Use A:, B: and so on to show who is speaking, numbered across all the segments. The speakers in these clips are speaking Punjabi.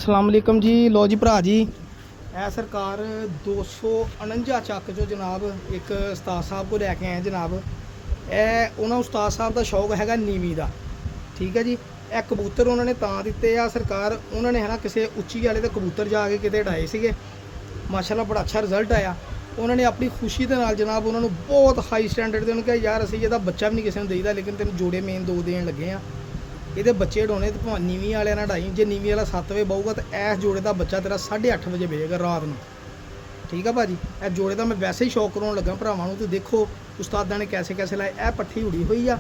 A: अस्सलाम वालेकुम जी। लो जी भरा जी, ए सरकार 249 ਚੱਕ जो जनाब एक उस्ताद साहब को लैके आए जनाब। ਇਹ ਉਹਨਾਂ ਉਸਤਾਦ ਸਾਹਿਬ ਦਾ ਸ਼ੌਕ ਹੈਗਾ ਨੀਵੀਂ ਦਾ, ਠੀਕ ਹੈ ਜੀ। ਇਹ ਕਬੂਤਰ ਉਹਨਾਂ ਨੇ ਤਾਂ ਦਿੱਤੇ ਆ ਸਰਕਾਰ, ਉਹਨਾਂ ਨੇ ਹੈ ਨਾ ਕਿਸੇ ਉੱਚੀ ਵਾਲੇ ਦੇ ਕਬੂਤਰ ਜਾ ਕੇ ਕਿਤੇ ਉਡਾਏ ਸੀਗੇ, ਮਾਸ਼ਾਅੱਲਾ ਬੜਾ ਅੱਛਾ ਰਿਜ਼ਲਟ ਆਇਆ। ਉਹਨਾਂ ਨੇ ਆਪਣੀ ਖੁਸ਼ੀ ਦੇ ਨਾਲ ਜਨਾਬ ਉਹਨਾਂ ਨੂੰ ਬਹੁਤ ਹਾਈ ਸਟੈਂਡਰਡ ਦੇ ਉਹਨੂੰ ਕਿਹਾ ਯਾਰ ਅਸੀਂ ਇਹਦਾ ਬੱਚਾ ਵੀ ਨਹੀਂ ਕਿਸੇ ਨੂੰ ਦੇਈਦਾ, ਲੇਕਿਨ ਤੈਨੂੰ ਜੋੜੇ ਮੇਨ 2 ਦੇਣ ਲੱਗੇ ਆ। ਇਹਦੇ ਬੱਚੇ ਉਡਾਉਣੇ ਤੇ ਭਾਵੇਂ ਨੀਵੀਂ ਵਾਲਿਆਂ ਨਾਲ ਉਡਾਈ, ਜੇ ਨੀਵੀਂ ਵਾਲਾ 7 ਵਜੇ ਬਹੂਗਾ ਤਾਂ ਇਸ ਜੋੜੇ ਦਾ ਬੱਚਾ ਤੇਰਾ 8:30 ਵਜੇ ਵੇਜੇਗਾ ਰਾਤ ਨੂੰ, ਠੀਕ ਆ ਭਾਜੀ। ਇਹ ਜੋੜੇ ਦਾ ਮੈਂ ਵੈਸੇ ਹੀ ਸ਼ੌਕ ਕਰਾਉਣ ਲੱਗਾ ਭਰਾਵਾਂ ਨੂੰ, ਤੇ ਦੇਖੋ ਉਸਤਾਦਾਂ ਨੇ ਕੈਸੇ ਲਾਏ। ਇਹ ਪੱਠੀ ਉੜੀ ਹੋਈ ਆ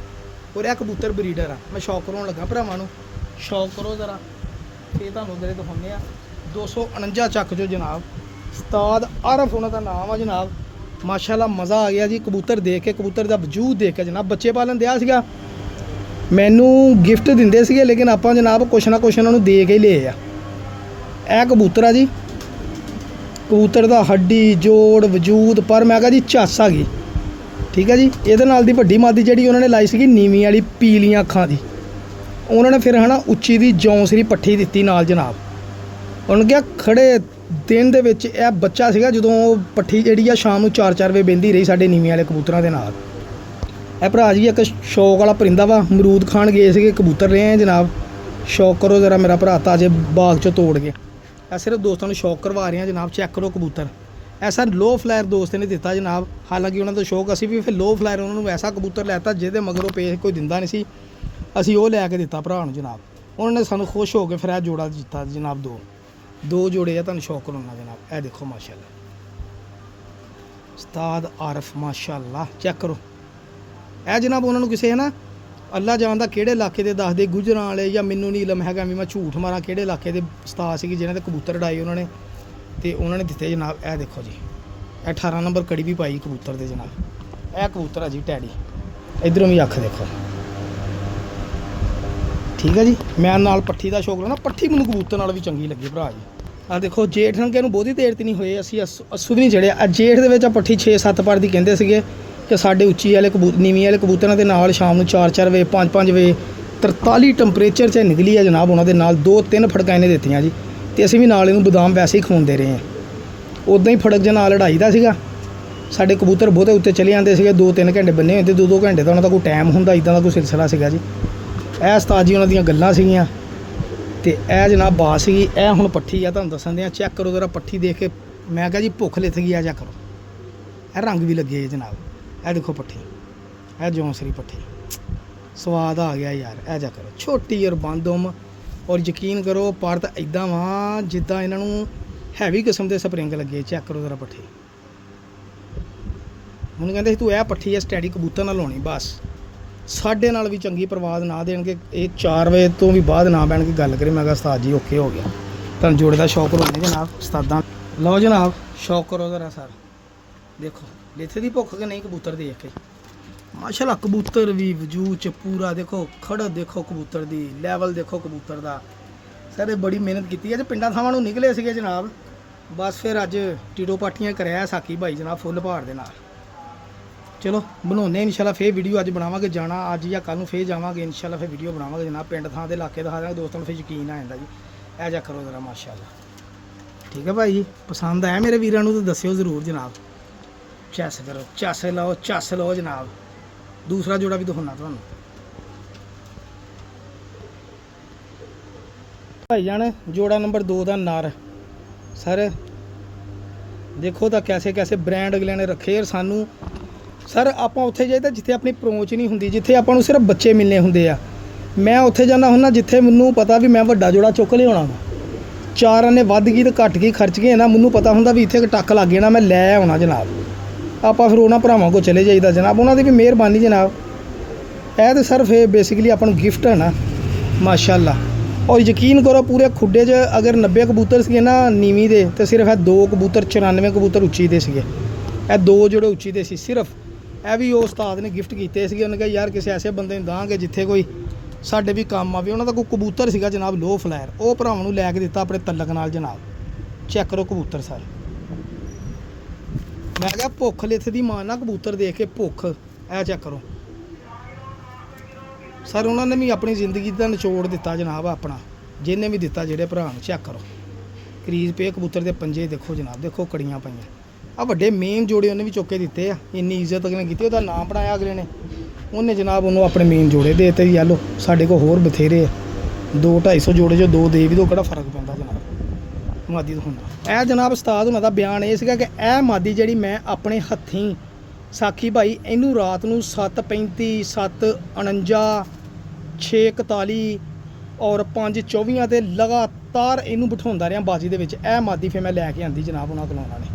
A: ਔਰ ਇਹ ਕਬੂਤਰ ਬਰੀਡਰ ਆ। ਮੈਂ ਸ਼ੌਕ ਕਰਾਉਣ ਲੱਗਾ ਭਰਾਵਾਂ ਨੂੰ, ਸ਼ੌਕ ਕਰੋ ਜ਼ਰਾ, ਫਿਰ ਤੁਹਾਨੂੰ ਉਧਰੇ ਦਿਖਾਉਂਦੇ ਆ। 249 ਚੱਕ ਜੋ ਜਨਾਬ, ਉਸਤਾਦ ਆਰਫ ਉਹਨਾਂ ਦਾ ਨਾਮ ਆ ਜਨਾਬ। ਮਾਸ਼ਾਅੱਲਾ ਮਜ਼ਾ ਆ ਗਿਆ ਜੀ ਕਬੂਤਰ ਦੇਖ ਕੇ, ਕਬੂਤਰ ਦਾ ਵਜੂਦ ਦੇਖ ਕੇ ਜਨਾਬ। ਬੱਚੇ ਪਾਲਣ ਦਿਆ ਸੀਗਾ, ਮੈਨੂੰ ਗਿਫਟ ਦਿੰਦੇ ਸੀਗੇ, ਲੇਕਿਨ ਆਪਾਂ ਜਨਾਬ ਕੁਛ ਨਾ ਕੁਛ ਇਹਨਾਂ ਨੂੰ ਦੇ ਕੇ ਹੀ ਲਏ ਆ। ਇਹ ਕਬੂਤਰ ਆ ਜੀ, ਕਬੂਤਰ ਦਾ ਹੱਡੀ ਜੋੜ ਵਜੂਦ, ਪਰ ਮੈਂ ਕਿਹਾ ਜੀ ਝੱਸ ਆ ਗਈ, ਠੀਕ ਹੈ ਜੀ। ਇਹਦੇ ਨਾਲ ਦੀ ਵੱਡੀ ਮਾਦੀ ਜਿਹੜੀ ਉਹਨਾਂ ਨੇ ਲਾਈ ਸੀਗੀ ਨੀਵੀਂ ਵਾਲੀ ਪੀਲੀਆਂ ਅੱਖਾਂ ਦੀ, ਉਹਨਾਂ ਨੇ ਫਿਰ ਹੈ ਨਾ ਉੱਚੀ ਦੀ ਜੌਂਸਰੀ ਪੱਠੀ ਦਿੱਤੀ ਨਾਲ ਜਨਾਬ। ਉਹਨਾਂ ਨੇ ਕਿਹਾ ਖੜੇ ਦਿਨ ਦੇ ਵਿੱਚ ਇਹ ਬੱਚਾ ਸੀਗਾ ਜਦੋਂ ਉਹ ਪੱਠੀ ਜਿਹੜੀ ਆ ਸ਼ਾਮ ਨੂੰ 4-4 ਵਜੇ ਬਹਿੰਦੀ ਰਹੀ ਸਾਡੇ ਨੀਵੀਂ ਵਾਲੇ ਕਬੂਤਰਾਂ ਦੇ ਨਾਲ। ਇਹ ਭਰਾ ਜੀ ਇੱਕ ਸ਼ੌਕ ਵਾਲਾ ਪਰਿੰਦਾ ਵਾ, ਅਮਰੂਦ ਖਾਣ ਗਏ ਸੀਗੇ, ਕਬੂਤਰ ਰਹੇ ਆ ਜਨਾਬ। ਸ਼ੌਕ ਕਰੋ ਜ਼ਰਾ, ਮੇਰਾ ਭਰਾ ਤਾਜ਼ੇ ਬਾਗ 'ਚੋਂ ਤੋੜ ਕੇ। ਇਹ ਸਿਰਫ ਦੋਸਤਾਂ ਨੂੰ ਸ਼ੌਕ ਕਰਵਾ ਰਹੇ ਹਾਂ ਜਨਾਬ, ਚੈੱਕ ਕਰੋ ਕਬੂਤਰ। ਐਸਾ ਲੋ ਫਲਾਇਰ ਦੋਸਤ ਨੇ ਦਿੱਤਾ ਜਨਾਬ, ਹਾਲਾਂਕਿ ਉਹਨਾਂ ਦਾ ਸ਼ੌਕ ਅਸੀਂ ਵੀ ਫਿਰ ਲੋ ਫਲਾਇਰ ਉਹਨਾਂ ਨੂੰ ਐਸਾ ਕਬੂਤਰ ਲੈਤਾ ਜਿਹਦੇ ਮਗਰੋਂ ਪੇਸ਼ ਕੋਈ ਦਿੰਦਾ ਨਹੀਂ ਸੀ, ਅਸੀਂ ਉਹ ਲੈ ਕੇ ਦਿੱਤਾ ਭਰਾ ਨੂੰ ਜਨਾਬ। ਉਹਨਾਂ ਨੇ ਸਾਨੂੰ ਖੁਸ਼ ਹੋ ਕੇ ਫਿਰ ਇਹ ਜੋੜਾ ਦਿੱਤਾ ਜਨਾਬ। ਦੋ ਜੋੜੇ ਆ, ਤੁਹਾਨੂੰ ਸ਼ੌਕ ਕਰਾਉਣਾ ਜਨਾਬ। ਇਹ ਦੇਖੋ ਮਾਸ਼ਾਅੱਲਾ, ਉਸਤਾਦ ਆਰਫ ਮਾਸ਼ਾਅੱਲਾ, ਚੈੱਕ ਕਰੋ। ਇਹ ਜਨਾਬ ਉਹਨਾਂ ਨੂੰ ਕਿਸੇ ਹੈ ਨਾ ਅੱਲਾ ਜਾਣਦਾ ਕਿਹੜੇ ਇਲਾਕੇ ਦੇ ਦੱਸਦੇ, ਗੁਜਰਾਂ ਵਾਲੇ ਜਾਂ ਮੈਨੂੰ ਨਹੀਂ ਇਲਮ ਹੈਗਾ ਵੀ ਮੈਂ ਝੂਠ ਮਾਰਾਂ, ਕਿਹੜੇ ਇਲਾਕੇ ਦੇ ਉਸਤਾਦ ਸੀਗੇ ਜਿਹਨਾਂ ਦੇ ਕਬੂਤਰ ਉਡਾਏ ਉਹਨਾਂ ਨੇ, ਤੇ ਉਹਨਾਂ ਨੇ ਦਿੱਤੇ ਜਨਾਬ। ਇਹ ਦੇਖੋ ਜੀ, ਇਹ 18 ਨੰਬਰ ਕੜੀ ਵੀ ਪਾਈ ਕਬੂਤਰ ਦੇ ਜਨਾਬ। ਇਹ ਕਬੂਤਰ ਆ ਜੀ ਟੈਡੀ, ਇਧਰੋਂ ਵੀ ਅੱਖ ਦੇਖੋ, ਠੀਕ ਹੈ ਜੀ। ਮੈਂ ਨਾਲ ਪੱਠੀ ਦਾ ਸ਼ੌਕ ਲੈਣਾ, ਪੱਠੀ ਮੈਨੂੰ ਕਬੂਤਰ ਨਾਲ ਵੀ ਚੰਗੀ ਲੱਗੀ ਭਰਾ ਜੀ। ਆਹ ਦੇਖੋ ਜੇਠ ਨੰਗੇ ਨੂੰ ਬਹੁਤੀ ਦੇਰ ਤੇ ਨਹੀਂ ਹੋਏ, ਅਸੀਂ ਅੱਸੂ ਵੀ ਨਹੀਂ ਚੜਿਆ। ਜੇਠ ਦੇ ਵਿੱਚ ਆ ਪੱਠੀ 6-7 ਪਰ ਦੀ ਕਹਿੰਦੇ ਸੀਗੇ ਕਿ ਸਾਡੇ ਉੱਚੀ ਵਾਲੇ ਨੀਵੀਂ ਵਾਲੇ ਕਬੂਤਰਾਂ ਦੇ ਨਾਲ ਸ਼ਾਮ ਨੂੰ 4-4 ਵਜੇ 5-5 ਵਜੇ 43 ਟੈਂਪਰੇਚਰ 'ਚ ਨਿਕਲੀ ਆ ਜਨਾਬ। ਉਹਨਾਂ ਦੇ ਨਾਲ 2-3 ਫੜਕਾਂ ਇਹਨੇ ਦਿੱਤੀਆਂ ਜੀ, ਤੇ ਅਸੀਂ ਵੀ ਨਾਲ ਇਹਨੂੰ ਬਦਾਮ ਵੈਸੇ ਹੀ ਖਵਾਉਂਦੇ ਰਹੇ ਹਾਂ। ਉੱਦਾਂ ਹੀ ਫੜਕ ਦੇ ਨਾਲ ਲੜਾਈ ਦਾ ਸੀਗਾ। ਸਾਡੇ ਕਬੂਤਰ ਬਹੁਤੇ ਉੱਤੇ ਚਲੇ ਜਾਂਦੇ ਸੀਗੇ, 2-3 ਘੰਟੇ ਬੰਨੇ ਹੁੰਦੇ, 2-2 ਘੰਟੇ ਦਾ ਉਹਨਾਂ ਦਾ ਕੋਈ ਟਾਈਮ ਹੁੰਦਾ, ਇੱਦਾਂ ਦਾ ਕੋਈ ਸਿਲਸਿਲਾ ਸੀਗਾ ਜੀ। ਇਹ ਉਸਤਾਦ ਜੀ ਉਹਨਾਂ ਦੀਆਂ ਗੱਲਾਂ ਸੀਗੀਆਂ, ਤੇ ਇਹ ਜਨਾਬ ਬਾਤ ਸੀਗੀ। ਇਹ ਹੁਣ ਪੱਠੀ ਆ, ਤੁਹਾਨੂੰ ਦੱਸਣ ਦੇ। ਚੈੱਕ ਕਰੋ ਜ਼ਰਾ ਪੱਠੀ ਦੇਖ ਕੇ, ਮੈਂ ਕਿਹਾ ਜੀ ਭੁੱਖ ਲਿਥ ਗਈ ਆ। ਚੈੱਕ ਕਰੋ, ਇਹ ਰੰਗ ਵੀ ਲੱਗੇ ਜੀ ਜਨਾਬ। ਇਹ ਦੇਖੋ ਪੱਠੀ, ਇਹ ਜੌਂਸਰੀ ਪੱਠੀ, ਸਵਾਦ ਆ ਗਿਆ ਯਾਰ। ਇਹ ਜਾ ਕਰੋ ਛੋਟੀ ਔਰ ਬੰਦੋਮ, ਔਰ ਯਕੀਨ ਕਰੋ ਪਰ ਤਾਂ ਇੱਦਾਂ ਵਾ ਜਿੱਦਾਂ ਇਹਨਾਂ ਨੂੰ ਹੈਵੀ ਕਿਸਮ ਦੇ ਸਪਰਿੰਗ ਲੱਗੇ। ਚੈੱਕ ਕਰੋ ਜ਼ਰਾ ਪੱਠੀ। ਮੈਨੂੰ ਕਹਿੰਦੇ ਸੀ ਤੂੰ ਇਹ ਪੱਠੀ ਆ ਸਟੈਡੀ ਕਬੂਤਰ ਨਾਲ ਲਾਉਣੀ, ਬਸ ਸਾਡੇ ਨਾਲ ਵੀ ਚੰਗੀ ਪ੍ਰਵਾਦ ਨਾ ਦੇਣਗੇ, ਇਹ 4 ਵਜੇ ਤੋਂ ਵੀ ਬਾਅਦ ਨਾ ਬਹਿਣ ਕੇ ਗੱਲ ਕਰੇ। ਮੈਂ ਕਿਹਾ ਉਸਤਾਦ ਜੀ ਓਕੇ ਹੋ ਗਿਆ, ਤੁਹਾਨੂੰ ਜੋੜੇ ਦਾ ਸ਼ੌਕ ਹੋਣੇ ਜਨਾਬ ਉਸਤਾਦਾਂ। ਲਓ ਜਨਾਬ ਸ਼ੌਕ ਕਰੋ ਜ਼ਰਾ ਸਰ, ਦੇਖੋ ਲਿੱਥੇ ਦੀ ਭੁੱਖ ਕਿ ਨਹੀਂ ਕਬੂਤਰ ਦੇਖ ਕੇ। ਮਾਸ਼ਾਅੱਲਾ ਕਬੂਤਰ ਵੀ ਵਜੂਦ 'ਚ ਪੂਰਾ, ਦੇਖੋ ਖੜ੍ਹ ਦੇਖੋ ਕਬੂਤਰ ਦੀ, ਲੈਵਲ ਦੇਖੋ ਕਬੂਤਰ ਦਾ। ਸਰ ਇਹ ਬੜੀ ਮਿਹਨਤ ਕੀਤੀ ਹੈ। ਜੇ ਪਿੰਡਾਂ ਥਾਵਾਂ ਨੂੰ ਨਿਕਲੇ ਸੀਗੇ ਜਨਾਬ, ਬਸ ਫਿਰ ਅੱਜ ਟੀਟੋ ਪਾਠੀਆਂ ਕਰਿਆ ਸਾਕੀ ਭਾਈ ਜਨਾਬ ਫੁੱਲ ਪਹਾੜ ਦੇ ਨਾਲ। ਚਲੋ ਬਣਾਉਂਦੇ ਇਨਸ਼ਾਅੱਲਾ ਫੇਰ ਵੀਡੀਓ, ਅੱਜ ਬਣਾਵਾਂਗੇ ਜਾਣਾ ਅੱਜ ਜਾਂ ਕੱਲ੍ਹ ਨੂੰ ਫੇਰ ਜਾਵਾਂਗੇ ਇਨਸ਼ਾਅੱਲਾ, ਫਿਰ ਵੀਡੀਓ ਬਣਾਵਾਂਗੇ ਜਨਾਬ। ਪਿੰਡ ਥਾਂ ਦੇ ਇਲਾਕੇ ਦਿਖਾ ਦਾਂਗੇ ਦੋਸਤਾਂ ਨੂੰ, ਫਿਰ ਯਕੀਨ ਆ ਜਾਂਦਾ ਜੀ। ਇਹ ਜਾ ਕਰੋ ਜ਼ਰਾ ਮਾਸ਼ਾਅੱਲਾ, ਠੀਕ ਹੈ ਭਾਈ ਜੀ। ਪਸੰਦ ਆਇਆ ਮੇਰੇ ਵੀਰਾਂ ਨੂੰ ਤਾਂ ਦੱਸਿਓ ਜ਼ਰੂਰ ਜਨਾਬ। ਚੱਸ ਕਰੋ, ਚੱਸ ਲਓ ਜਨਾਬ। ਦੂਸਰਾ ਜੋੜਾ ਵੀ ਦਿਖਾਉਣਾ ਤੁਹਾਨੂੰ ਭਾਈ ਜਾਨ। ਜੋੜਾ ਨੰਬਰ 2 ਦਾ ਨਰ ਸਰ, ਦੇਖੋ ਤਾਂ ਕੈਸੇ ਬ੍ਰਾਂਡ ਅਗਲਿਆਂ ਨੇ ਰੱਖੇ। ਔਰ ਸਾਨੂੰ ਸਰ ਆਪਾਂ ਉੱਥੇ ਜਾਈਦਾ ਜਿੱਥੇ ਆਪਣੀ ਪਹੁੰਚ ਨਹੀਂ ਹੁੰਦੀ, ਜਿੱਥੇ ਆਪਾਂ ਨੂੰ ਸਿਰਫ ਬੱਚੇ ਮਿਲਣੇ ਹੁੰਦੇ ਆ। ਮੈਂ ਉੱਥੇ ਜਾਂਦਾ ਹੁੰਦਾ ਜਿੱਥੇ ਮੈਨੂੰ ਪਤਾ ਵੀ ਮੈਂ ਵੱਡਾ ਜੋੜਾ ਚੁੱਕ ਲਿਆਉਣਾ ਵਾ, 4 ਆਨੇ ਵੱਧ ਗਈ ਤਾਂ ਘੱਟ ਗਈ ਖਰਚ ਗਏ ਨਾ, ਮੈਨੂੰ ਪਤਾ ਹੁੰਦਾ ਵੀ ਇੱਥੇ ਇੱਕ ਟੱਕ ਲੱਗ ਜਾਣਾ, ਮੈਂ ਲੈ ਆਉਣਾ ਜਨਾਬ। ਆਪਾਂ ਫਿਰ ਉਹਨਾਂ ਭਰਾਵਾਂ ਕੋਲ ਚਲੇ ਜਾਈਦਾ ਜਨਾਬ, ਉਹਨਾਂ ਦੀ ਵੀ ਮਿਹਰਬਾਨੀ ਜਨਾਬ। ਇਹ ਤਾਂ ਸਿਰਫ ਇਹ ਬੇਸਿਕਲੀ ਆਪਾਂ ਨੂੰ ਗਿਫਟ ਹੈ ਨਾ ਮਾਸ਼ਾਅੱਲਾ। ਔਰ ਯਕੀਨ ਕਰੋ ਪੂਰੇ ਖੁੱਡੇ 'ਚ ਅਗਰ 90 ਕਬੂਤਰ ਸੀਗੇ ਨਾ ਨੀਵੀਂ ਦੇ, ਤੇ ਸਿਰਫ ਇਹ 2 ਕਬੂਤਰ 94 ਕਬੂਤਰ ਉੱਚੀ ਦੇ ਸੀਗੇ। ਇਹ 2 ਜਿਹੜੇ ਉੱਚੀ ਦੇ ਸੀ ਸਿਰਫ। ਇਹ ਵੀ ਉਹ ਉਸਤਾਦ ਨੇ ਗਿਫਟ ਕੀਤੇ ਸੀਗੇ। ਉਹਨੇ ਕਿਹਾ ਯਾਰ ਕਿਸੇ ਐਸੇ ਬੰਦੇ ਨੂੰ ਦਾਂਗੇ ਜਿੱਥੇ ਕੋਈ ਸਾਡੇ ਵੀ ਕੰਮ ਆਵੇ। ਉਹਨਾਂ ਦਾ ਕੋਈ ਕਬੂਤਰ ਸੀਗਾ ਜਨਾਬ ਲੋ ਫਲਾਇਰ, ਉਹ ਭਰਾਵਾਂ ਨੂੰ ਲੈ ਕੇ ਦਿੱਤਾ ਆਪਣੇ ਤਲਕ ਨਾਲ ਜਨਾਬ। ਚੈੱਕ ਕਰੋ ਕਬੂਤਰ ਸਰ। ਮੈਂ ਕਿਹਾ ਭੁੱਖ ਲਿੱਥ ਦੀ ਮਾਂ ਨਾ ਕਬੂਤਰ ਦੇਖ ਕੇ ਭੁੱਖ। ਇਹ ਚੈੱਕ ਕਰੋ ਸਰ, ਉਹਨਾਂ ਨੇ ਵੀ ਆਪਣੀ ਜ਼ਿੰਦਗੀ ਦਾ ਨਿਚੋੜ ਦਿੱਤਾ ਜਨਾਬ ਆਪਣਾ। ਜਿਹਨੇ ਵੀ ਦਿੱਤਾ ਜਿਹੜੇ ਭਰਾ ਨੂੰ ਚੈੱਕ ਕਰੋ ਕਰੀਜ਼ ਪਏ ਕਬੂਤਰ ਦੇ ਪੰਜੇ ਦੇਖੋ ਜਨਾਬ, ਦੇਖੋ ਕੜੀਆਂ ਪਈਆਂ। ਆ ਵੱਡੇ ਮੇਨ ਜੋੜੇ ਉਹਨੇ ਵੀ ਚੁੱਕ ਕੇ ਦਿੱਤੇ ਆ, ਇੰਨੀ ਇੱਜ਼ਤ ਅਗਲੇ ਨੇ ਕੀਤੀ, ਉਹਦਾ ਨਾਮ ਬਣਾਇਆ ਅਗਲੇ ਨੇ। ਉਹਨੇ ਜਨਾਬ ਉਹਨੂੰ ਆਪਣੇ ਮੇਨ ਜੋੜੇ ਦੇ ਦਿੱਤੇ ਜੀ। ਲਓ ਸਾਡੇ ਕੋਲ ਹੋਰ ਬਥੇਰੇ ਆ, 200-250 ਜੋੜੇ 'ਚੋਂ 2 ਦੇ ਵੀ ਦੋ, ਕਿਹੜਾ ਫਰਕ ਪੈਂਦਾ ਜਨਾਬ ਮਾਦੀ ਤੋਂ ਹੁੰਦਾ। ਇਹ ਜਨਾਬ ਉਸਤਾਦ ਉਹਨਾਂ ਦਾ ਬਿਆਨ ਇਹ ਸੀਗਾ ਕਿ ਇਹ ਮਾਦੀ ਜਿਹੜੀ ਮੈਂ ਆਪਣੇ ਹੱਥੀਂ ਸਾਖੀ ਭਾਈ ਇਹਨੂੰ ਰਾਤ ਨੂੰ 7:35 7:49 6:41 ਔਰ 5:24 ਤੇ ਲਗਾਤਾਰ ਇਹਨੂੰ ਬਿਠਾਉਂਦਾ ਰਿਹਾ ਬਾਜੀ ਦੇ ਵਿੱਚ। ਇਹ ਮਾਦੀ ਫਿਰ ਮੈਂ ਲੈ ਕੇ ਆਂਦੀ ਜਨਾਬ ਉਹਨਾਂ ਕੋਲੋਂ। ਉਹਨਾਂ ਨੇ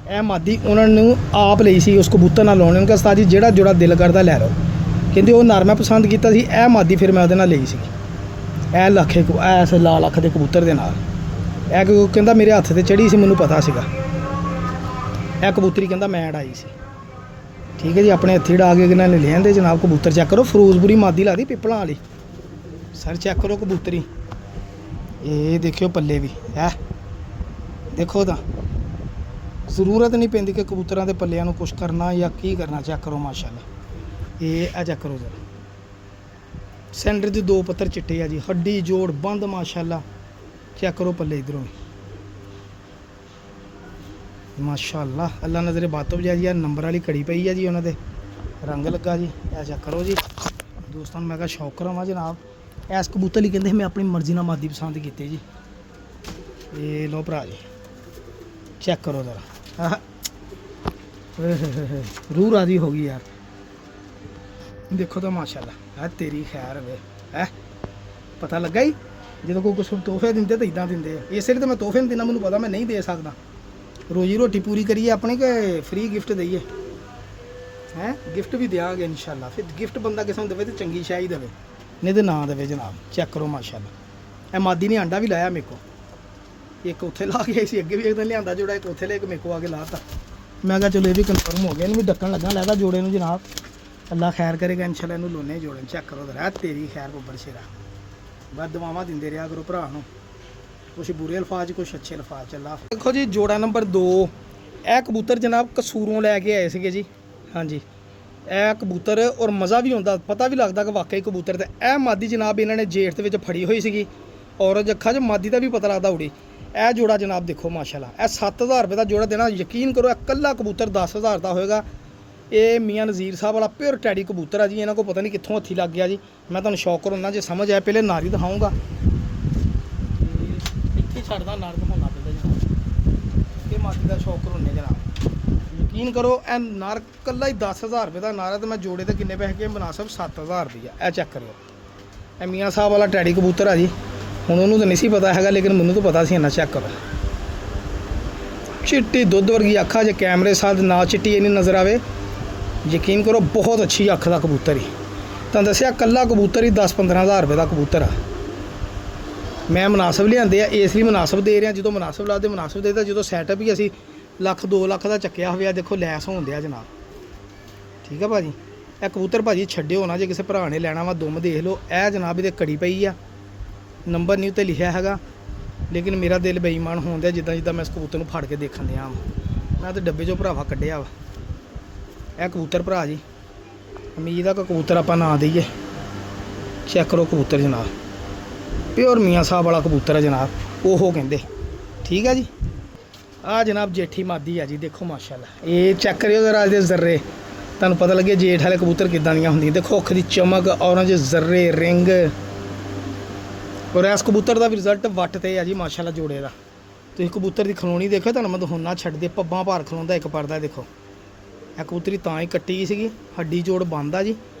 A: ਇਹ ਮਾਦੀ ਉਹਨਾਂ ਨੂੰ ਆਪ ਲਈ ਸੀ, ਉਸ ਕਬੂਤਰ ਨਾਲ ਲਾਉਣੇ। ਉਹਨਾਂ ਉਸਤਾਦ ਜੀ ਜਿਹੜਾ ਜੋੜਾ ਦਿਲ ਕਰਦਾ ਲੈ ਲਓ, ਕਹਿੰਦੇ ਉਹ ਨਰ ਮੈਂ ਪਸੰਦ ਕੀਤਾ ਸੀ। ਇਹ ਮਾਦੀ ਫਿਰ ਮੈਂ ਉਹਦੇ ਨਾਲ ਲਈ ਸੀ, ਇਹ ਲੱਖੇ ਐਸ ਲਾਲ ਅੱਖ ਦੇ ਕਬੂਤਰ ਦੇ ਨਾਲ। ਇਹ ਕਹਿੰਦਾ ਮੇਰੇ ਹੱਥ ਤੇ ਚੜ੍ਹੀ ਸੀ, ਮੈਨੂੰ ਪਤਾ ਸੀਗਾ। ਇਹ ਕਬੂਤਰੀ ਕਹਿੰਦਾ ਮੈਂ ਅੜਾਈ ਸੀ। ਠੀਕ ਹੈ ਜੀ, ਆਪਣੇ ਹੱਥੀ ਡਾ ਕੇ ਇਹਨਾਂ ਨੇ ਲੈ ਆਂਦੇ ਜਨਾਬ ਕਬੂਤਰ। ਚੈੱਕ ਕਰੋ ਫਿਰੋਜ਼ਪੁਰੀ ਮਾਦੀ ਲੱਗਦੀ ਪਿੱਪਲਾਂ ਵਾਲੀ ਸਰ। ਚੈੱਕ ਕਰੋ ਕਬੂਤਰੀ, ਇਹ ਦੇਖਿਓ ਪੱਲੇ ਵੀ ਹੈ, ਦੇਖੋ ਤਾਂ ਜ਼ਰੂਰਤ ਨਹੀਂ ਪੈਂਦੀ ਕਿ ਕਬੂਤਰਾਂ ਦੇ ਪੱਲਿਆਂ ਨੂੰ ਕੁਛ ਕਰਨਾ ਜਾਂ ਕੀ ਕਰਨਾ। ਚੈੱਕ ਕਰੋ ਮਾਸ਼ਾਅੱਲਾ। ਇਹ ਚੈੱਕ ਕਰੋ ਜ਼ਰਾ, ਸੈਂਟਰ 'ਚ 2 ਪੱਤਰ ਚਿੱਟੇ ਆ ਜੀ, ਹੱਡੀ ਜੋੜ ਬੰਦ ਮਾਸ਼ਾਅੱਲਾ। ਚੈੱਕ ਕਰੋ ਪੱਲੇ ਇਧਰੋਂ ਮਾਸ਼ਾਅੱਲਾ, ਅੱਲਾ ਨਜ਼ਰੇ ਬਾਤੋਂ ਬਜਾ ਜੀ। ਨੰਬਰ ਵਾਲੀ ਕੜੀ ਪਈ ਆ ਜੀ, ਉਹਨਾਂ ਦੇ ਰੰਗ ਲੱਗਾ ਜੀ। ਇਹ ਚੈੱਕ ਕਰੋ ਜੀ ਦੋਸਤਾਂ ਨੂੰ, ਮੈਂ ਕਿਹਾ ਸ਼ੌਕ ਕਰਾਵਾਂ ਜਨਾਬ। ਐਸ ਕਬੂਤਰ ਲਈ ਕਹਿੰਦੇ ਮੈਂ ਆਪਣੀ ਮਰਜ਼ੀ ਨਾਲ ਮਾਦੀ ਪਸੰਦ ਕੀਤੀ ਜੀ। ਇਹ ਲਓ ਭਰਾ ਜੀ, ਚੈੱਕ ਕਰੋ ਜ਼ਰਾ, ਰੂਹ ਰਾਜ਼ੀ ਹੋ ਗਈ ਯਾਰ। ਦੇਖੋ ਤਾਂ ਮਾਸ਼ਾਅੱਲਾ, ਹੈ ਤੇਰੀ ਖੈਰ ਹੋਵੇ। ਹੈ ਪਤਾ ਲੱਗਾ ਹੀ, ਜਦੋਂ ਕੋਈ ਕੁਛ ਤੋਹਫੇ ਦਿੰਦੇ ਤਾਂ ਇਦਾਂ ਦਿੰਦੇ ਆ। ਇਸੇ ਲਈ ਤਾਂ ਮੈਂ ਤੋਹਫੇ ਨਹੀਂ ਦਿੰਦਾ, ਮੈਨੂੰ ਪਤਾ ਮੈਂ ਨਹੀਂ ਦੇ ਸਕਦਾ। ਰੋਜੀ ਰੋਟੀ ਪੂਰੀ ਕਰੀਏ ਆਪਣੀ ਕਿ ਫ੍ਰੀ ਗਿਫਟ ਦਈਏ? ਹੈ ਗਿਫਟ ਵੀ ਦਿਆਂਗੇ ਇਨਸ਼ਾਅੱਲਾ। ਫਿਰ ਗਿਫਟ ਬੰਦਾ ਕਿਸੇ ਨੂੰ ਦੇਵੇ ਤਾਂ ਚੰਗੀ ਸ਼ਾਇ ਹੀ ਦੇਵੇ, ਨਹੀਂ ਤਾਂ ਨਾ ਦੇਵੇ ਜਨਾਬ। ਚੈੱਕ ਕਰੋ ਮਾਸ਼ਾਅੱਲਾ, ਇਹ ਮਾਦੀ ਨੇ ਆਂਡਾ ਵੀ ਲਾਇਆ ਮੇਰੇ ਕੋਲ। ਇੱਕ ਉੱਥੇ ਲਾ ਕੇ ਆਈ ਸੀ, ਅੱਗੇ ਵੀ ਇੱਕ ਦਿਨ ਲਿਆਂਦਾ ਜੋੜਾ, ਇੱਕ ਉੱਥੇ ਲੈ ਕੇ ਮੇਰੇ ਕੋਲ ਆ ਕੇ ਲਾਤਾ। ਮੈਂ ਕਿਹਾ ਚਲੋ ਇਹ ਵੀ ਕਨਫਰਮ ਹੋ ਗਿਆ, ਇਹਨੂੰ ਵੀ ਡੱਕਣ ਲੱਗਾ ਲੈਦਾ ਜੋੜੇ ਨੂੰ ਜਨਾਬ। ਅੱਲਾ ਖੈਰ ਕਰੇਗਾ ਇਨਸ਼ਾਅੱਲਾ, ਇਹਨੂੰ ਲੋਨੇ ਜੋੜੇ। ਚੈੱਕ ਕਰੋ ਜ਼ਰਾ, ਤੇਰੀ ਖੈਰ ਬੱਬਰ ਸ਼ੇਰਾ। ਬਸ ਦੁਆਵਾਂ ਦਿੰਦੇ ਰਿਹਾ ਕਰੋ ਭਰਾ ਨੂੰ, ਕੁਛ ਬੁਰੇ ਅਲਫਾਜ਼ ਕੁਛ ਅੱਛੇ ਅਲਫਾਜ਼। ਚੱਲਾ ਦੇਖੋ ਜੀ ਜੋੜਾ ਨੰਬਰ 2। ਇਹ ਕਬੂਤਰ ਜਨਾਬ ਕਸੂਰੋਂ ਲੈ ਕੇ ਆਏ ਸੀਗੇ ਜੀ। ਹਾਂਜੀ ਇਹ ਕਬੂਤਰ ਔਰ ਮਜ਼ਾ ਵੀ ਆਉਂਦਾ, ਪਤਾ ਵੀ ਲੱਗਦਾ ਕਿ ਵਾਕਈ ਕਬੂਤਰ। ਤੇ ਇਹ ਮਾਦੀ ਜਨਾਬ ਇਹਨਾਂ ਨੇ ਜੇਠ ਦੇ ਵਿੱਚ ਫੜੀ ਹੋਈ ਸੀਗੀ, ਔਰ ਅੱਖਾਂ 'ਚ ਮਾਦੀ ਦਾ ਵੀ ਪਤਾ ਲੱਗਦਾ ਉੜੀ। ਇਹ ਜੋੜਾ ਜਨਾਬ ਦੇਖੋ ਮਾਸ਼ਾਅੱਲਾ, ਇਹ 7000 ਰੁਪਏ ਦਾ ਜੋੜਾ ਦੇਣਾ ਯਕੀਨ ਕਰੋ। ਇਕੱਲਾ ਕਬੂਤਰ 10000 ਦਾ ਹੋਏਗਾ। ਇਹ ਮੀਆਂ ਨਜ਼ੀਰ ਸਾਹਿਬ ਵਾਲਾ ਪਿਓਰ ਟੈਡੀ ਕਬੂਤਰ ਆ ਜੀ। ਇਹਨਾਂ ਕੋਲ ਪਤਾ ਨਹੀਂ ਕਿੱਥੋਂ ਹੱਥੀ ਲੱਗ ਗਿਆ ਜੀ। ਮੈਂ ਤੁਹਾਨੂੰ ਸ਼ੌਕ ਕਰਾਉਣਾ, ਜੇ ਸਮਝ ਆਇਆ ਪਹਿਲੇ ਨਾਰੀ ਦਿਖਾਊਂਗਾ, ਇੱਥੇ ਛੱਡਦਾ ਨਾਰ ਦਿਖਾਉਣਾ ਪੈਂਦਾ ਜਨਾਬ। ਇਹ ਮਾਦੀ ਦਾ ਸ਼ੌਕ ਕਰਾਉਣੇ ਜਨਾਬ, ਯਕੀਨ ਕਰੋ। ਇਹ ਨਾਰ ਇਕੱਲਾ ਹੀ 10000 ਰੁਪਏ ਦਾ ਨਾਰ ਹੈ, ਤੇ ਮੈਂ ਜੋੜੇ ਤੇ ਕਿੰਨੇ ਪੈਸੇ ਕੇ ਬਣਾ ਸਕਦਾ? 7000 ਰੁਪਈਆ। ਇਹ ਚੈੱਕ ਕਰਿਓ, ਇਹ ਮੀਆਂ ਸਾਹਿਬ ਵਾਲਾ ਟੈਡੀ ਕਬੂਤਰ ਆ ਜੀ। ਹੁਣ ਉਹਨੂੰ ਤਾਂ ਨਹੀਂ ਸੀ ਪਤਾ ਹੈਗਾ, ਲੇਕਿਨ ਮੈਨੂੰ ਤਾਂ ਪਤਾ ਸੀ ਇੰਨਾ। ਚੈੱਕ ਕਰੋ, ਚਿੱਟੀ ਦੁੱਧ ਵਰਗੀ ਅੱਖਾਂ, ਜੇ ਕੈਮਰੇ ਸਾਥ ਨਾ ਚਿੱਟੀ ਇਹ ਨਹੀਂ ਨਜ਼ਰ ਆਵੇ, ਯਕੀਨ ਕਰੋ ਬਹੁਤ ਅੱਛੀ ਅੱਖ ਦਾ ਕਬੂਤਰ ਹੀ। ਤੁਹਾਨੂੰ ਦੱਸਿਆ ਇਕੱਲਾ ਕਬੂਤਰ ਹੀ 10-15 ਹਜ਼ਾਰ ਰੁਪਏ ਦਾ ਕਬੂਤਰ ਆ। ਮੈਂ ਮੁਨਾਸਬ ਲਿਆਂਦੇ ਆ, ਇਸ ਲਈ ਮੁਨਾਸਬ ਦੇ ਰਿਹਾ। ਜਦੋਂ ਮੁਨਾਸਬ ਲਾਦੇ ਮੁਨਾਸਬ ਦੇਦਾ, ਜਦੋਂ ਸੈਟਅਪ ਹੀ ਅਸੀਂ 1-2 ਲੱਖ ਦਾ ਚੱਕਿਆ ਹੋਵੇ। ਦੇਖੋ ਲੈਸ ਹੋਣ ਦਿਆ ਜਨਾਬ। ਠੀਕ ਆ ਭਾਜੀ, ਇਹ ਕਬੂਤਰ ਭਾਜੀ ਛੱਡਿਓ ਨਾ, ਜੇ ਕਿਸੇ ਭਰਾ ਨੇ ਲੈਣਾ ਵਾ ਦੁੰਮ ਦੇਖ ਲਓ। ਇਹ ਜਨਾਬ ਇਹਦੇ ਕੜੀ ਪਈ ਆ, ਨੰਬਰ ਨਹੀਂ ਉੱਤੇ ਲਿਖਿਆ ਹੈਗਾ, ਲੇਕਿਨ ਮੇਰਾ ਦਿਲ ਬੇਈਮਾਨ ਹੋਣ ਦਿਆ ਜਿੱਦਾਂ ਮੈਂ ਇਸ ਕਬੂਤਰ ਨੂੰ ਫੜ ਕੇ ਦੇਖਣ ਦਿਆਂ। ਮੈਂ ਤਾਂ ਡੱਬੇ 'ਚੋਂ ਭਰਾਵਾ ਕੱਢਿਆ ਵਾ। ਇਹ ਕਬੂਤਰ ਭਰਾ ਜੀ, ਉਮੀਦ ਆ ਕਿ ਕਬੂਤਰ ਆਪਾਂ ਨਾ ਦਈਏ। ਚੈੱਕ ਕਰੋ ਕਬੂਤਰ ਜਨਾਬ, ਪਿਓਰ ਮੀਆਂ ਸਾਹਿਬ ਵਾਲਾ ਕਬੂਤਰ ਹੈ ਜਨਾਬ, ਉਹ ਕਹਿੰਦੇ। ਠੀਕ ਹੈ ਜੀ, ਆਹ ਜਨਾਬ ਜੇਠੀ ਮਾਦੀ ਆ ਜੀ। ਦੇਖੋ ਮਾਸ਼ਾਅੱਲਾ, ਇਹ ਚੈੱਕ ਕਰਿਓ ਜ਼ਰਾ ਇਹਦੇ ਜ਼ਰਰੇ, ਤੁਹਾਨੂੰ ਪਤਾ ਲੱਗੇ ਜੇਠ ਵਾਲੇ ਕਬੂਤਰ ਕਿੱਦਾਂ ਦੀਆਂ ਹੁੰਦੀਆਂ। ਦੇਖੋ ਅੱਖ ਦੀ ਚਮਕ, ਔਰੰਜ ਜ਼ਰਰੇ, ਰਿੰਗ। ਔਰ ਇਸ ਕਬੂਤਰ ਦਾ ਵੀ ਰਿਜ਼ਲਟ ਵੱਟ ਤੇ ਆ ਜੀ ਮਾਸ਼ਾਅੱਲਾ ਜੋੜੇ ਦਾ। ਤੁਸੀਂ ਕਬੂਤਰ ਦੀ ਖਲੋਣੀ ਦੇਖੋ, ਤੁਹਾਨੂੰ ਮੈਂ ਦਿਖਾਉਣਾ ਛੱਡਦੇ ਪੱਬਾਂ ਭਾਰ ਖਲੋਂਦਾ ਇੱਕ ਪਰਦਾ। ਦੇਖੋ ਇਹ ਕਬੂਤਰੀ ਤਾਂ ਹੀ ਕੱਟੀ ਸੀਗੀ, ਹੱਡੀ ਜੋੜ ਬੰਦ ਆ ਜੀ।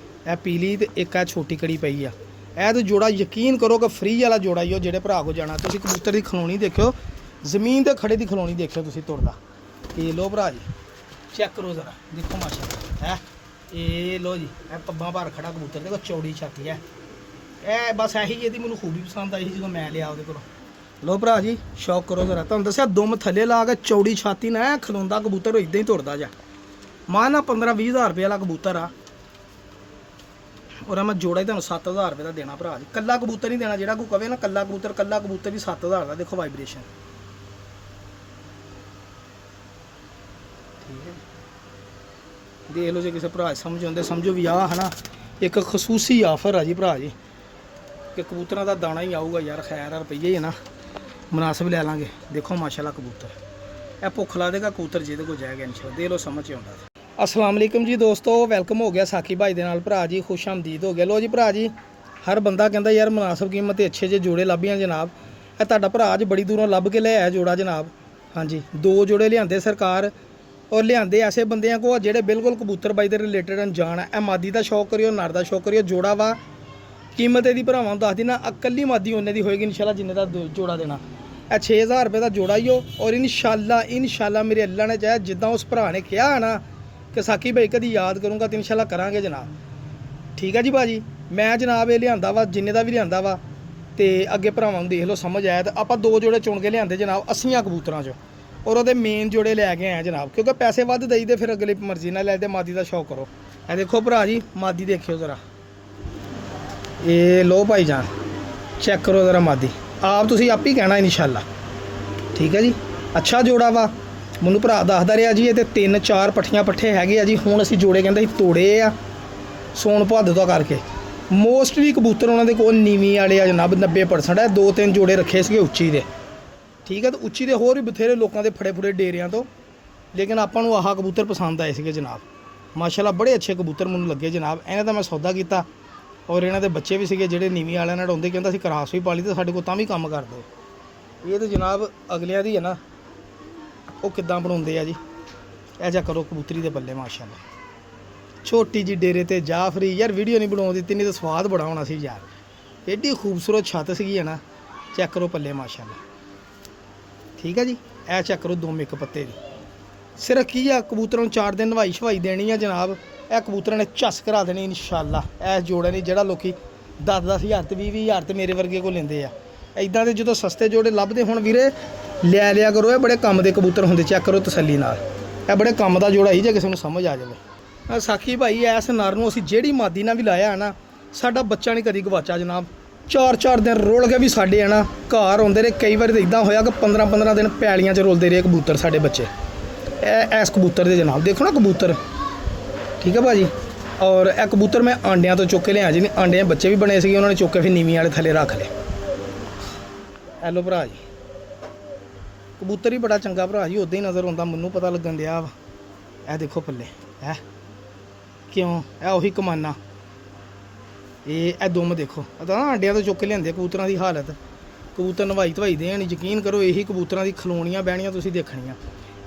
A: ਇਹ ਪੀਲੀ ਤੇ ਇੱਕ ਆ ਛੋਟੀ ਕੜੀ ਪਈ ਆ। ਇਹ ਤਾਂ ਜੋੜਾ ਯਕੀਨ ਕਰੋ ਕਿ ਫ੍ਰੀ ਵਾਲਾ ਜੋੜਾ ਹੀ ਉਹ। ਜਿਹੜੇ ਭਰਾ ਕੋ ਜਾਣਾ, ਤੁਸੀਂ ਕਬੂਤਰ ਦੀ ਖਲੋਣੀ ਦੇਖਿਓ, ਜ਼ਮੀਨ ਤੇ ਖੜੇ ਦੀ ਖਲੋਣੀ ਦੇਖਿਓ ਤੁਸੀਂ ਤੁਰਦਾ। ਇਹ ਲੋ ਭਰਾ ਜੀ, ਚੈੱਕ ਕਰੋ ਜ਼ਰਾ, ਦੇਖੋ ਮਾਸ਼ਾਅੱਲਾ। ਹੈ ਇਹ ਲੋ ਜੀ, ਇਹ ਪੱਬਾਂ ਭਾਰ ਖੜਾ ਕਬੂਤਰ, ਦੇਖੋ ਚੌੜੀ ਛਾਤੀ ਹੈ। ਇਹ ਬਸ ਇਹੀ ਇਹਦੀ ਮੈਨੂੰ ਖੂਬੀ ਪਸੰਦ ਆਈ ਸੀ ਜਦੋਂ ਮੈਂ ਲਿਆ ਉਹਦੇ ਕੋਲੋਂ। ਲੋ ਭਰਾ ਜੀ ਸ਼ੌਕ ਕਰੋ ਜ਼ਰਾ, ਤੁਹਾਨੂੰ ਦੱਸਿਆ ਦੁੰਮ ਥੱਲੇ ਲਾ ਕੇ ਚੌੜੀ ਛਾਤੀ ਨਾਲ ਖਲੋਂਦਾ ਕਬੂਤਰ, ਉਹ ਇਦਾਂ ਹੀ ਤੁਰਦਾ ਜਾ। ਮਾਂ ਨਾ 15-20 ਹਜ਼ਾਰ ਰੁਪਏ ਵਾਲਾ ਕਬੂਤਰ ਆ, ਔਰ ਮੈਂ ਜੋੜਾ ਹੀ ਤੁਹਾਨੂੰ 7000 ਰੁਪਏ ਦਾ ਦੇਣਾ ਭਰਾ ਜੀ। ਕੱਲਾ ਕਬੂਤਰ ਨਹੀਂ ਦੇਣਾ, ਜਿਹੜਾ ਕੋਈ ਕਵੇ ਨਾ ਕੱਲਾ ਕਬੂਤਰ ਵੀ 7000 ਦਾ। ਦੇਖੋ ਵਾਈਬ੍ਰੇਸ਼ਨ, ਠੀਕ ਹੈ ਦੇਖ ਲਓ। ਜੇ ਕਿਸੇ ਭਰਾ ਸਮਝ ਆਉਂਦੇ ਸਮਝੋ ਵੀ ਆ ਹੈ ਨਾ, ਇੱਕ ਖਸੂਸੀ ਆਫਰ ਆ ਜੀ ਭਰਾ ਜੀ। ਕਿ ਕਬੂਤਰਾਂ ਦਾ ਦਾਣਾ ਹੀ ਆਊਗਾ ਯਾਰ, ਖੈਰ ਆ ਰੁਪਈਏ ਹੀ ਨਾ ਮੁਨਾਸਿਬ ਲੈ ਲਾਂਗੇ। ਦੇਖੋ ਮਾਸ਼ਾਅੱਲਾ ਕਬੂਤਰ, ਇਹ ਭੁੱਖ ਲਾ ਦੇਗਾ ਕਬੂਤਰ ਜਿਹਦੇ ਕੋਲ ਜਾਏਗਾ ਇਨਸ਼ਾਅੱਲਾ, ਦੇ ਲੋ ਸਮਝ ਆਉਂਦਾ। अस्सलाम वालेकुम जी दोस्तों, वेलकम हो गया साकी भाई दे नाल भरा जी, खुश आमदीद हो गया। लो जी भरा जी, हर बंदा कहता यार मुनासिब कीमत अच्छे जे जोड़े लभे जनाब। ਇਹ ਤੁਹਾਡਾ ਭਰਾ ਅੱਜ ਬੜੀ ਦੂਰੋਂ ਲੱਭ ਕੇ ਲਿਆਇਆ ਜੋੜਾ ਜਨਾਬ। ਹਾਂਜੀ 2 ਜੋੜੇ ਲਿਆਂਦੇ ਸਰਕਾਰ, ਔਰ ਲਿਆਂਦੇ ਐਸੇ ਬੰਦਿਆਂ ਕੋ ਜਿਹੜੇ ਬਿਲਕੁਲ ਕਬੂਤਰਬਾਈ ਦੇ ਰਿਲੇਟਡ ਅਣਜਾਣ ਹੈ। ਇਹ ਮਾਦੀ ਦਾ ਸ਼ੌਕ ਕਰਿਓ, ਨਰ ਦਾ ਸ਼ੌਕ ਕਰਿਓ। ਜੋੜਾ ਵਾ ਕੀਮਤ ਇਹਦੀ ਭਰਾਵਾਂ ਨੂੰ ਦੱਸ ਦਿਨਾ, ਇਕੱਲੀ ਮਾਦੀ ਉਹਨੇ ਦੀ ਹੋਏਗੀ ਇਨਸ਼ਾਅੱਲਾ ਜਿੰਨੇ ਦਾ ਜੋੜਾ ਦੇਣਾ। ਇਹ 6000 ਰੁਪਏ ਦਾ ਜੋੜਾ ਹੀ ਉਹ, ਔਰ ਇਨਸ਼ਾਅੱਲਾ ਮੇਰੇ ਅੱਲਾ ਨੇ ਚਾਹਿਆ ਜਿੱਦਾਂ ਉਸ ਭਰਾ ਨੇ ਕਿਹਾ ਹੈ ਨਾ ਕਿ ਸਾਕੀ ਭਾਈ ਕਦੀ ਯਾਦ ਕਰੂੰਗਾ ਤਾਂ ਇਨਸ਼ਾਅੱਲਾ ਕਰਾਂਗੇ ਜਨਾਬ। ਠੀਕ ਹੈ ਜੀ ਭਾਜੀ, ਮੈਂ ਜਨਾਬ ਇਹ ਲਿਆਂਦਾ ਵਾ ਜਿੰਨੇ ਦਾ ਵੀ ਲਿਆਂਦਾ ਵਾ, ਤੇ ਅੱਗੇ ਭਰਾਵਾਂ ਨੂੰ ਦੇਖ ਲਓ ਸਮਝ ਆਇਆ। ਤਾਂ ਆਪਾਂ 2 ਜੋੜੇ ਚੁਣ ਕੇ ਲਿਆਂਦੇ ਜਨਾਬ 80 ਕਬੂਤਰਾਂ 'ਚੋਂ, ਔਰ ਉਹਦੇ ਮੇਨ ਜੋੜੇ ਲੈ ਕੇ ਆਏ ਜਨਾਬ, ਕਿਉਂਕਿ ਪੈਸੇ ਵੱਧ ਦੇਈਦੇ ਫਿਰ ਅਗਲੇ ਮਰਜ਼ੀ ਨਾਲ ਲੈਦੇ। ਮਾਦੀ ਦਾ ਸ਼ੌਕ ਕਰੋ। ਇਹ ਦੇਖੋ ਭਰਾ ਜੀ ਮਾਦੀ ਦੇਖਿਓ ਜ਼ਰਾ, ਇਹ ਲੋ ਭਾਈ ਜਾਨ ਚੈੱਕ ਕਰੋ ਜ਼ਰਾ ਮਾਦੀ, ਆਪ ਤੁਸੀਂ ਆਪ ਹੀ ਕਹਿਣਾ ਇਨਸ਼ਾਅੱਲਾ। ਠੀਕ ਹੈ ਜੀ, ਅੱਛਾ ਜੋੜਾ ਵਾ। ਮੈਨੂੰ ਭਰਾ ਦੱਸਦਾ ਰਿਹਾ ਜੀ ਇਹ ਤੇ 3-4 ਪੱਠੀਆਂ ਪੱਠੇ ਹੈਗੇ ਆ ਜੀ। ਹੁਣ ਅਸੀਂ ਜੋੜੇ ਕਹਿੰਦੇ ਸੀ ਤੋੜੇ ਆ ਸੋਨ ਭਾਦੋ ਦਾ ਕਰਕੇ। ਮੋਸਟਲੀ ਕਬੂਤਰ ਉਹਨਾਂ ਦੇ ਕੋਲ ਨੀਵੀਂ ਵਾਲੇ ਆ ਜਨਾਬ, 90% ਹੈ। 2-3 ਜੋੜੇ ਰੱਖੇ ਸੀਗੇ ਉੱਚੀ ਦੇ। ਠੀਕ ਹੈ, ਤੇ ਉੱਚੀ ਦੇ ਹੋਰ ਵੀ ਬਥੇਰੇ ਲੋਕਾਂ ਦੇ ਫੜੇ ਫੁੜੇ ਡੇਰਿਆਂ ਤੋਂ, ਲੇਕਿਨ ਆਪਾਂ ਨੂੰ ਆਹ ਕਬੂਤਰ ਪਸੰਦ ਆਏ ਸੀਗੇ ਜਨਾਬ। ਮਾਸ਼ਾਅੱਲਾ ਬੜੇ ਅੱਛੇ ਕਬੂਤਰ ਮੈਨੂੰ ਲੱਗੇ ਜਨਾਬ। ਇਹਨਾਂ ਦਾ ਮੈਂ ਸੌਦਾ ਕੀਤਾ, ਔਰ ਇਹਨਾਂ ਦੇ ਬੱਚੇ ਵੀ ਸੀਗੇ ਜਿਹੜੇ ਨੀਵੀਂ ਵਾਲਿਆਂ ਨਾਲ ਉਡਾਉਂਦੇ। ਕਹਿੰਦਾ ਸੀ ਕਰਾਸ ਵੀ ਪਾਲੀ ਤੇ ਸਾਡੇ ਕੋਲ ਤਾਂ ਵੀ ਕੰਮ ਕਰਦੇ। ਇਹ ਤਾਂ ਜਨਾਬ ਅਗਲਿਆਂ ਦੀ ਹੈ ਨਾ, ਉਹ ਕਿੱਦਾਂ ਬਣਾਉਂਦੇ ਆ ਜੀ। ਇਹ ਜਾ ਕਰੋ ਕਬੂਤਰੀ ਦੇ ਬੱਲੇ ਮਾਸ਼ਾਅੱਲਾ, ਛੋਟੀ ਜੀ ਡੇਰੇ ਤੇ ਜਾਫਰੀ। ਯਾਰ ਵੀਡੀਓ ਨਹੀਂ ਬਣਾਉਣ ਦਿੱਤੀ, ਨਹੀਂ ਤਾਂ ਸਵਾਦ ਬੜਾ ਹੋਣਾ ਸੀ ਯਾਰ। ਐਡੀ ਖੂਬਸੂਰਤ ਛੱਤ ਸੀਗੀ ਹੈ ਨਾ, ਚੈੱਕ ਕਰੋ ਪੱਲੇ ਮਾਸ਼ਾਅੱਲਾ। ਠੀਕ ਹੈ ਜੀ, ਇਹ ਚੈੱਕ ਕਰੋ 2 ਮਿੱਕ ਪੱਤੇ ਦੀ। ਸਿਰਫ ਕੀ ਆ ਕਬੂਤਰਾਂ ਨੂੰ 4 ਦਿਨ ਨਵਾਈ ਸ਼ਵਾਈ ਦੇਣੀ ਆ ਜਨਾਬ। ਇਹ ਕਬੂਤਰਾਂ ਨੇ ਝੱਸ ਕਰਾ ਦੇਣੀ ਇਨਸ਼ਾਅੱਲਾ। ਇਸ ਜੋੜੇ ਨਹੀਂ ਜਿਹੜਾ ਲੋਕੀ 10-10 ਹਜ਼ਾਰ ਤੇ 20-20 ਤੇ ਮੇਰੇ ਵਰਗੇ ਕੋਲ ਲੈਂਦੇ ਆ। ਇੱਦਾਂ ਦੇ ਜਦੋਂ ਸਸਤੇ ਜੋੜੇ ਲੱਭਦੇ ਹੁਣ ਵੀਰੇ ਲੈ ਲਿਆ ਕਰੋ। ਇਹ ਬੜੇ ਕੰਮ ਦੇ ਕਬੂਤਰ ਹੁੰਦੇ, ਚੈੱਕ ਕਰੋ ਤਸੱਲੀ ਨਾਲ। ਇਹ ਬੜੇ ਕੰਮ ਦਾ ਜੋੜਾ ਹੀ ਜੇ ਕਿਸੇ ਨੂੰ ਸਮਝ ਆ ਜਾਵੇ। ਸਾਕੀ ਭਾਈ ਇਸ ਨਰ ਨੂੰ ਅਸੀਂ ਜਿਹੜੀ ਮਾਦੀ ਨਾਲ ਵੀ ਲਾਇਆ ਹੈ ਨਾ, ਸਾਡਾ ਬੱਚਾ ਨਹੀਂ ਕਦੀ ਗਵਾਚਾ ਜਨਾਬ। 4-4 ਦਿਨ ਰੁਲ ਕੇ ਵੀ ਸਾਡੇ ਹੈ ਨਾ ਘਰ ਆਉਂਦੇ ਰਹੇ। ਕਈ ਵਾਰ ਤਾਂ ਇੱਦਾਂ ਹੋਇਆ ਕਿ 15-15 ਦਿਨ ਪੈਲੀਆਂ 'ਚ ਰੁਲਦੇ ਰਹੇ ਕਬੂਤਰ ਸਾਡੇ ਬੱਚੇ। ਇਸ ਕਬੂਤਰ ਦੇ ਜਨਾਬ ਦੇਖੋ ਨਾ ਕਬੂਤਰ। ਠੀਕ ਹੈ ਭਾਜੀ, ਔਰ ਇਹ ਕਬੂਤਰ ਮੈਂ ਆਂਡਿਆਂ ਤੋਂ ਚੁੱਕ ਕੇ ਲਿਆ ਜੀ। ਆਂਡਿਆਂ ਬੱਚੇ ਵੀ ਬਣੇ ਸੀਗੇ, ਉਹਨਾਂ ਨੇ ਚੁੱਕ ਕੇ ਫਿਰ ਨੀਵੀਂ ਵਾਲੇ ਥੱਲੇ ਰੱਖ ਲਏ। ਹੈਲੋ ਭਰਾ ਜੀ, ਕਬੂਤਰ ਹੀ ਬੜਾ ਚੰਗਾ ਭਰਾ ਜੀ, ਉੱਦਾਂ ਹੀ ਨਜ਼ਰ ਆਉਂਦਾ, ਮੈਨੂੰ ਪਤਾ ਲੱਗਣ ਦਿਆ ਵਾ। ਇਹ ਦੇਖੋ ਪੱਲੇ, ਹੈ ਕਿਉਂ ਇਹ ਉਹੀ ਕਮਾਨਾ। ਇਹ ਦੁੰਮ ਦੇਖੋ, ਅਦਾ ਨਾ ਆਂਡਿਆਂ ਤੋਂ ਚੁੱਕ ਕੇ ਲਿਆਂਦੇ ਕਬੂਤਰਾਂ ਦੀ ਹਾਲਤ। ਕਬੂਤਰ ਨਵਾਈ ਧਵਾਈ ਦੇਣ, ਯਕੀਨ ਕਰੋ ਇਹੀ ਕਬੂਤਰਾਂ ਦੀ ਖਲੋਣੀਆਂ ਬਹਿਣੀਆਂ ਤੁਸੀਂ ਦੇਖਣੀਆਂ।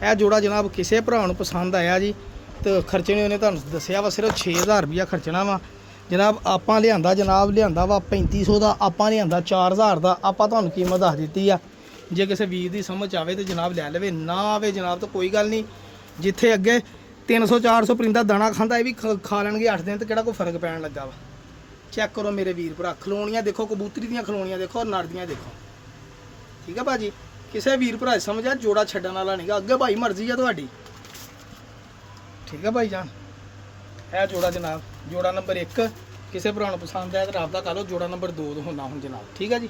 A: ਇਹ ਜੋੜਾ ਜਨਾਬ ਕਿਸੇ ਭਰਾ ਨੂੰ ਪਸੰਦ ਆਇਆ ਜੀ, ਤੇ ਖਰਚੇ ਨੇ ਉਹਨੇ ਤੁਹਾਨੂੰ ਦੱਸਿਆ ਵਾ ਸਿਰਫ 6000 ਰੁਪਈਆ ਖਰਚਣਾ ਵਾ ਜਨਾਬ। ਆਪਾਂ ਲਿਆਂਦਾ ਜਨਾਬ, ਲਿਆਂਦਾ ਵਾ 3500 ਦਾ, ਆਪਾਂ ਲਿਆਂਦਾ 4000 ਦਾ। ਆਪਾਂ ਤੁਹਾਨੂੰ ਕੀਮਤ ਦੱਸ ਦਿੱਤੀ ਆ। ਜੇ ਕਿਸੇ ਵੀਰ ਦੀ ਸਮਝ ਆਵੇ ਤਾਂ ਜਨਾਬ ਲੈ ਲਵੇ, ਨਾ ਆਵੇ ਜਨਾਬ ਤਾਂ ਕੋਈ ਗੱਲ ਨਹੀਂ। ਜਿੱਥੇ ਅੱਗੇ 300-400 ਪਰਿੰਦਾ ਦਾਣਾ ਖਾਂਦਾ, ਇਹ ਵੀ ਖਾ ਲੈਣਗੇ 8 ਦਿਨ, ਤੇ ਕਿਹੜਾ ਕੋਈ ਫਰਕ ਪੈਣ ਲੱਗਾ ਵਾ। ਚੈੱਕ ਕਰੋ ਮੇਰੇ ਵੀਰ ਭਰਾ, ਖਲੋਣੀਆਂ ਦੇਖੋ, ਕਬੂਤਰੀ ਦੀਆਂ ਖਲੋਣੀਆਂ ਦੇਖੋ, ਔਰ ਨਰ ਦੀਆਂ ਦੇਖੋ। ਠੀਕ ਹੈ ਭਾਜੀ, ਕਿਸੇ ਵੀਰ ਭਰਾ ਸਮਝ ਆ ਜੋੜਾ ਛੱਡਣ ਵਾਲਾ ਨਹੀਂਗਾ। ਅੱਗੇ ਭਾਈ ਮਰਜ਼ੀ ਆ ਤੁਹਾਡੀ। ਠੀਕ ਹੈ ਭਾਈ ਜਾਨ, ਇਹ ਜੋੜਾ ਜਨਾਬ ਜੋੜਾ ਨੰਬਰ 1 ਕਿਸੇ ਭਰਾ ਨੂੰ ਪਸੰਦ ਆਇਆ ਤਾਂ ਰਾਬਤਾ ਕਰ ਲਓ। ਜੋੜਾ ਨੰਬਰ 2 ਹੋਣਾ ਹੁਣ ਜਨਾਬ। ਠੀਕ ਹੈ ਜੀ।